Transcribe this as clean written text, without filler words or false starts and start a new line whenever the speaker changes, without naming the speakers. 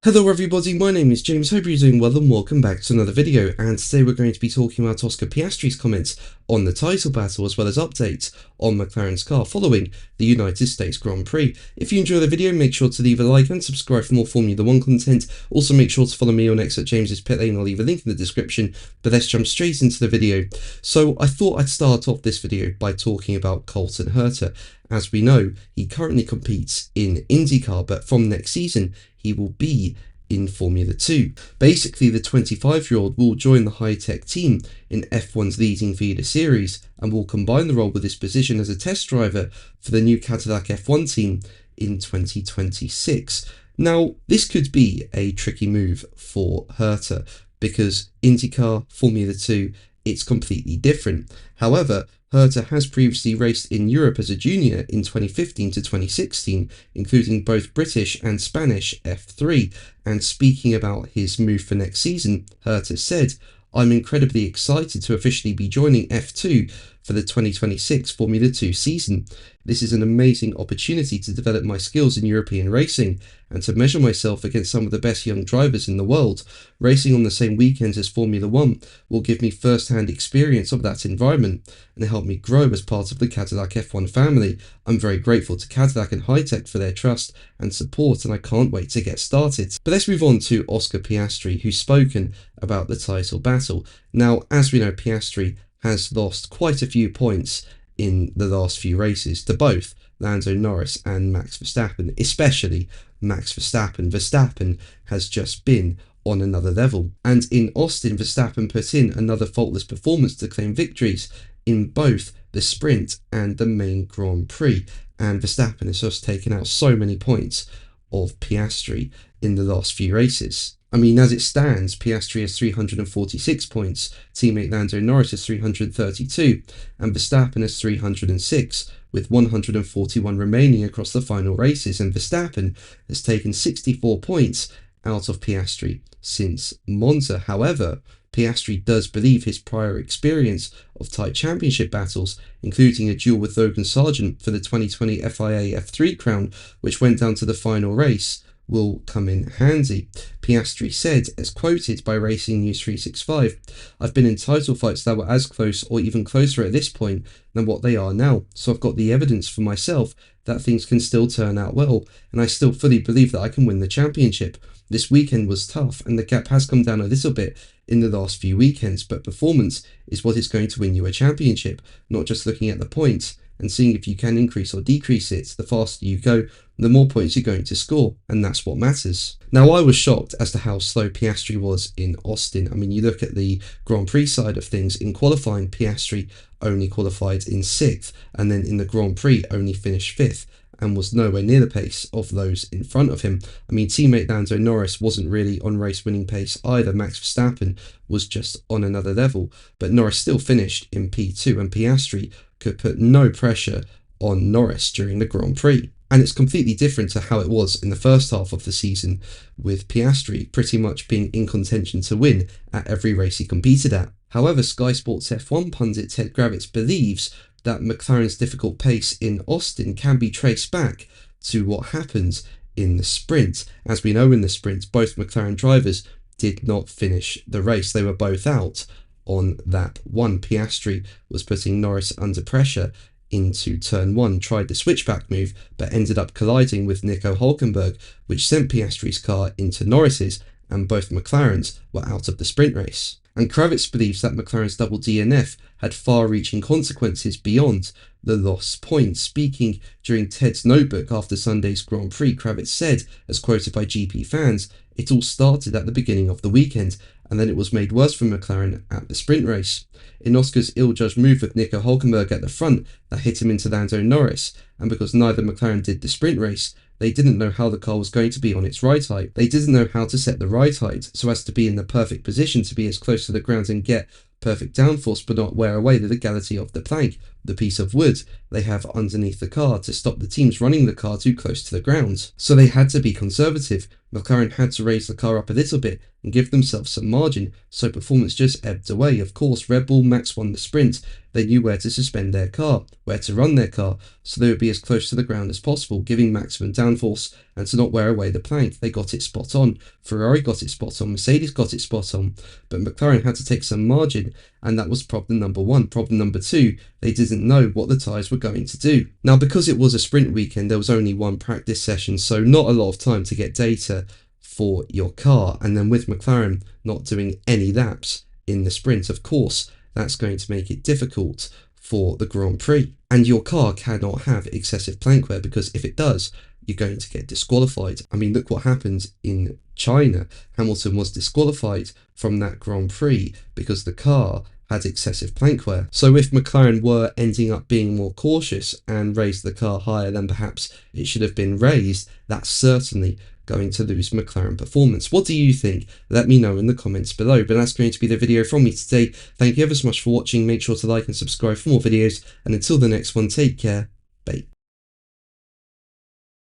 Hello everybody, my name is James, hope you're doing well and welcome back to another video, and today we're going to be talking about Oscar Piastri's comments on the title battle as well as updates on McLaren's car following the United States Grand Prix. If you enjoy the video, make sure to leave a like and subscribe for more Formula 1 content. Also make sure to follow me on X at James's Pit Lane, I'll leave a link in the description, but let's jump straight into the video. So I thought I'd start off this video by talking about Colton Herta. As we know, he currently competes in IndyCar, but from next season, he will be in Formula 2. Basically, the 25-year-old will join the high-tech team in F1's leading feeder series and will combine the role with his position as a test driver for the new Cadillac F1 team in 2026. Now, this could be a tricky move for Herta because IndyCar, Formula 2, it's completely different. However, Herta has previously raced in Europe as a junior in 2015 to 2016, including both British and Spanish F3, and speaking about his move for next season, Herta said, "I'm incredibly excited to officially be joining F2 for the 2026 Formula 2 season. This is an amazing opportunity to develop my skills in European racing and to measure myself against some of the best young drivers in the world. Racing on the same weekends as Formula 1 will give me first-hand experience of that environment and help me grow as part of the Cadillac F1 family. I'm very grateful to Cadillac and Hi-Tech for their trust and support, and I can't wait to get started." But let's move on to Oscar Piastri, who's spoken about the title battle. Now, as we know, Piastri has lost quite a few points in the last few races to both Lando Norris and Max Verstappen, especially Max Verstappen. Verstappen has just been on another level. And in Austin, Verstappen put in another faultless performance to claim victories in both the sprint and the main Grand Prix. And Verstappen has just taken out so many points of Piastri in the last few races. I mean, as it stands, Piastri has 346 points, teammate Lando Norris has 332, and Verstappen has 306, with 141 remaining across the final races, and Verstappen has taken 64 points out of Piastri since Monza. However, Piastri does believe his prior experience of tight championship battles, including a duel with Logan Sargent for the 2020 FIA F3 crown, which went down to the final race, will come in handy. Piastri said, as quoted by Racing News 365, "I've been in title fights that were as close or even closer at this point than what they are now, so I've got the evidence for myself that things can still turn out well, and I still fully believe that I can win the championship. This weekend was tough, and the gap has come down a little bit in the last few weekends, but performance is what is going to win you a championship, not just looking at the points and seeing if you can increase or decrease it. The faster you go, the more points you're going to score, and that's what matters." Now, I was shocked as to how slow Piastri was in Austin. I mean, you look at the Grand Prix side of things. In qualifying, Piastri only qualified in 6th, and then in the Grand Prix only finished 5th, and was nowhere near the pace of those in front of him. I mean, teammate Lando Norris wasn't really on race-winning pace either. Max Verstappen was just on another level, but Norris still finished in P2, and Piastri could put no pressure on Norris during the Grand Prix. And it's completely different to how it was in the first half of the season, with Piastri pretty much being in contention to win at every race he competed at. However, Sky Sports F1 pundit Ted Gravitz believes that McLaren's difficult pace in Austin can be traced back to what happened in the sprint. As we know, in the sprint, both McLaren drivers did not finish the race. They were both out on lap 1. Piastri was putting Norris under pressure into turn 1, tried the switchback move, but ended up colliding with Nico Hülkenberg, which sent Piastri's car into Norris's, and both McLarens were out of the sprint race. And Kravitz believes that McLaren's double DNF had far-reaching consequences beyond the lost points. Speaking during Ted's notebook after Sunday's Grand Prix, Kravitz said, as quoted by GP fans, "It all started at the beginning of the weekend, and then it was made worse for McLaren at the sprint race. In Oscar's ill-judged move with Nico Hülkenberg at the front that hit him into Lando Norris, and because neither McLaren did the sprint race, they didn't know how the car was going to be on its ride height. They didn't know how to set the ride height so as to be in the perfect position to be as close to the ground and get perfect downforce but not wear away the legality of the plank, the piece of wood they have underneath the car to stop the teams running the car too close to the ground. So they had to be conservative. McLaren had to raise the car up a little bit and give themselves some margin, so performance just ebbed away. Of course, Red Bull Max won the sprint. They knew where to suspend their car, where to run their car, so they would be as close to the ground as possible, giving maximum downforce and to not wear away the plank. They got it spot on. Ferrari got it spot on. Mercedes got it spot on. But McLaren had to take some margin, and that was problem number one. Problem number two, they didn't know what the tyres were going to do. Now, because it was a sprint weekend, there was only one practice session, so not a lot of time to get data for your car. And then with McLaren not doing any laps in the sprint, of course, that's going to make it difficult for the Grand Prix. And your car cannot have excessive plank wear, because if it does, you're going to get disqualified. I mean, look what happened in China. Hamilton was disqualified from that Grand Prix because the car had excessive plank wear. So if McLaren were ending up being more cautious and raised the car higher than perhaps it should have been raised, that's certainly going to lose McLaren performance. What do you think? Let me know in the comments below. But that's going to be the video from me today. Thank you ever so much for watching. Make sure to like and subscribe for more videos, and until the next one, take care. Bye.